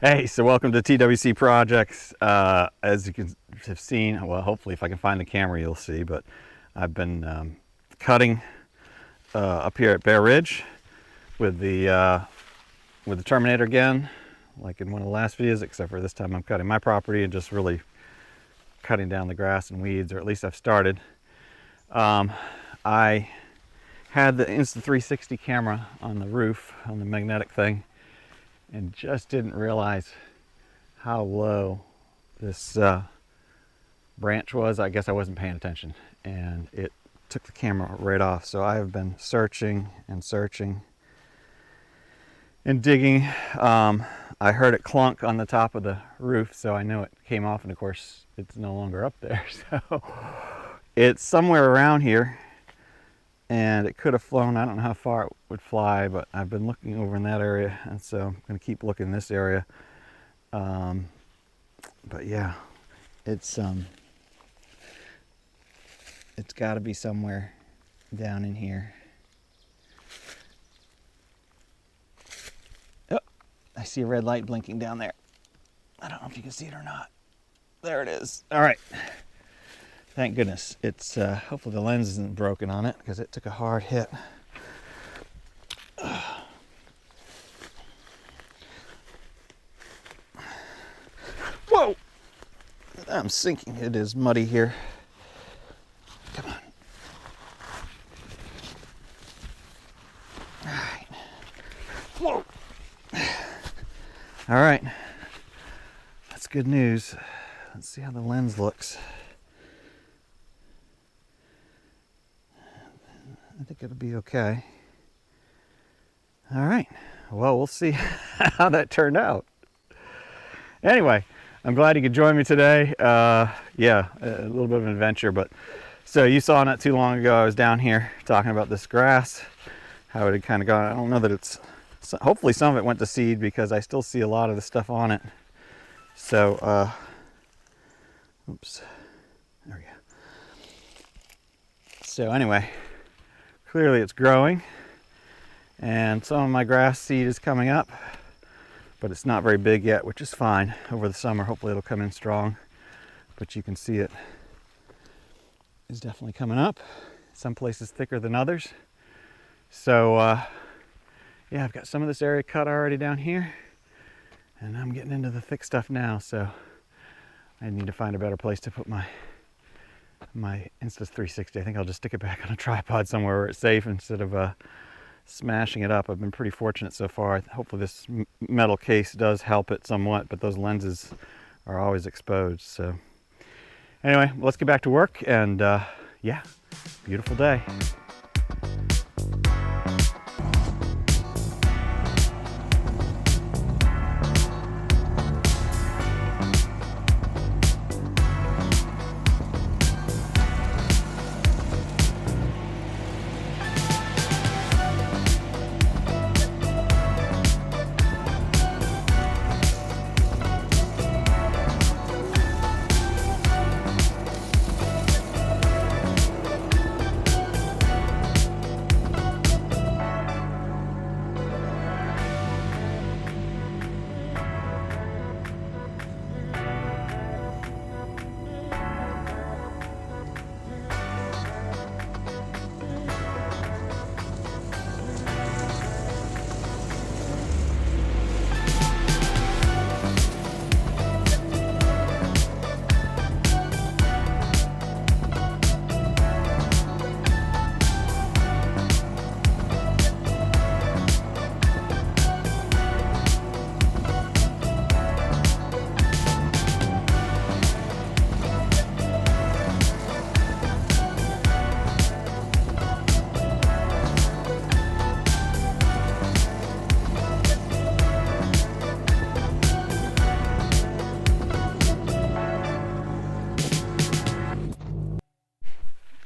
Hey, so welcome to TWC Projects. As you can have seen, well, hopefully if I can find the camera you'll see, but I've been cutting up here at Bear Ridge with the Terminator again, like in one of the last videos, except for this time I'm cutting my property and just really cutting down the grass and weeds, or at least I've started. I had the Insta360 camera on the roof, on the magnetic thing, and just didn't realize how low this branch was. I guess I wasn't paying attention and it took the camera right off. So I have been searching and searching and digging. I heard it clunk on the top of the roof, so I know it came off, and of course it's no longer up there. So it's somewhere around here and it could have flown. I don't know how far it would fly, but I've been looking over in that area, and so I'm going to keep looking in this area. But yeah, it's got to be somewhere down in here. Oh, I see a red light blinking down there. I don't know if you can see it or not. There it is. All right. Thank goodness. It's hopefully the lens isn't broken on it, because it took a hard hit. Whoa! I'm sinking. It is muddy here. Come on. All right. Whoa! All right. That's good news. Let's see how the lens looks. I think it'll be okay. All right. Well, we'll see how that turned out. Anyway, I'm glad you could join me today. Yeah, a little bit of an adventure, but so you saw not too long ago I was down here talking about this grass, how it had kind of gone. I don't know that it's, hopefully some of it went to seed, because I still see a lot of the stuff on it. So, oops, there we go. So anyway, clearly it's growing, and some of my grass seed is coming up, but it's not very big yet, which is fine. Over the summer, hopefully it'll come in strong, but you can see it is definitely coming up. Some places thicker than others. So yeah, I've got some of this area cut already down here, and I'm getting into the thick stuff now, so I need to find a better place to put my Insta360. I think I'll just stick it back on a tripod somewhere where it's safe, instead of smashing it up. I've been pretty fortunate so far. Hopefully this metal case does help it somewhat, but those lenses are always exposed. So anyway, let's get back to work, and yeah, beautiful day.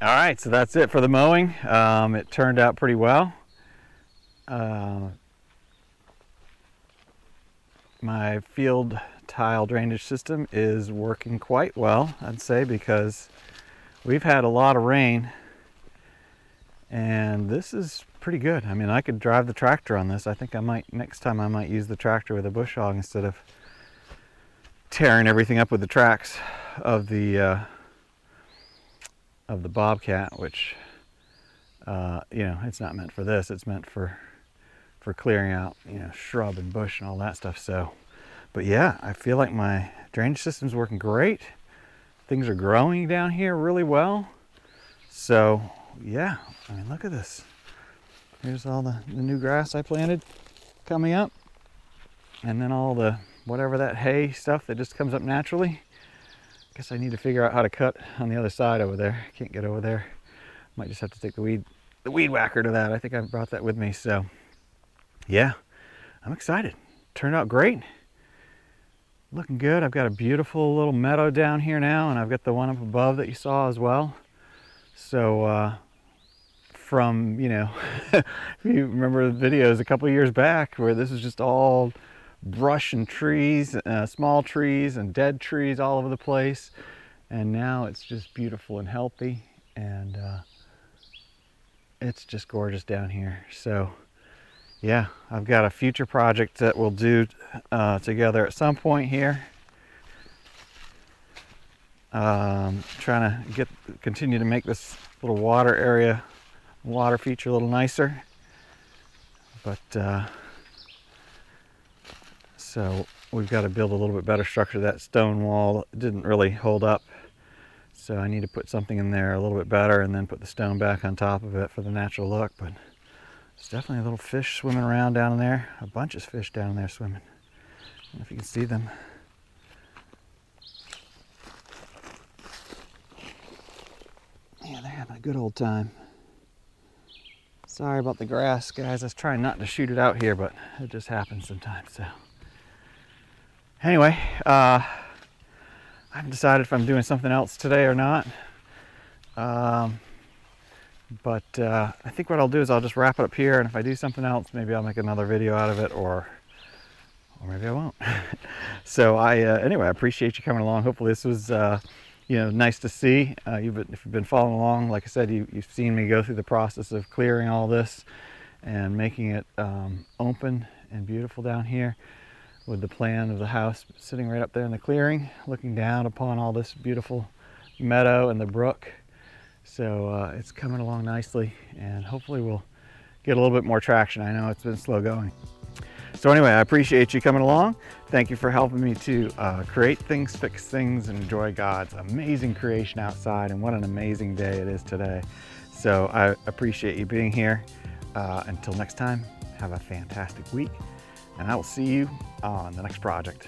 All right, so that's it for the mowing. It turned out pretty well. My field tile drainage system is working quite well, I'd say, because we've had a lot of rain, and this is pretty good. I mean, I could drive the tractor on this. I think I might, next time I might use the tractor with a bush hog instead of tearing everything up with the tracks of the Bobcat, which you know, it's not meant for this. It's meant for clearing out, you know, shrub and bush and all that stuff. So, but yeah, I feel like my drainage system's working great. Things are growing down here really well. So yeah, I mean, look at this. Here's all the new grass I planted coming up, and then all the whatever that hay stuff that just comes up naturally. I guess I need to figure out how to cut on the other side over there. Can't get over there. Might just have to take the weed whacker to that. I think I brought that with me. So yeah, I'm excited. Turned out great. Looking good. I've got a beautiful little meadow down here now, and I've got the one up above that you saw as well. So from, you know, if you remember the videos a couple years back where this was just all brush and trees, small trees and dead trees all over the place, and now it's just beautiful and healthy, and it's just gorgeous down here. So yeah, I've got a future project that we'll do together at some point here. Trying to continue to make this little water area, water feature a little nicer. But so we've got to build a little bit better structure. That stone wall didn't really hold up, so I need to put something in there a little bit better and then put the stone back on top of it for the natural look. But there's definitely a little fish swimming around down there, a bunch of fish down there swimming. I don't know if you can see them. Yeah, they're having a good old time. Sorry about the grass, guys. I was trying not to shoot it out here, but it just happens sometimes. So anyway, I haven't decided if I'm doing something else today or not. But I think what I'll do is I'll just wrap it up here, and if I do something else, maybe I'll make another video out of it, or maybe I won't. So anyway, I appreciate you coming along. Hopefully this was you know, nice to see. If you've been following along, like I said, you've seen me go through the process of clearing all this and making it open and beautiful down here, with the plan of the house sitting right up there in the clearing, looking down upon all this beautiful meadow and the brook. So it's coming along nicely, and hopefully we'll get a little bit more traction. I know it's been slow going. So anyway, I appreciate you coming along. Thank you for helping me to create things, fix things, and enjoy God's amazing creation outside. And what an amazing day it is today. So I appreciate you being here. Until next time, have a fantastic week, and I will see you on the next project.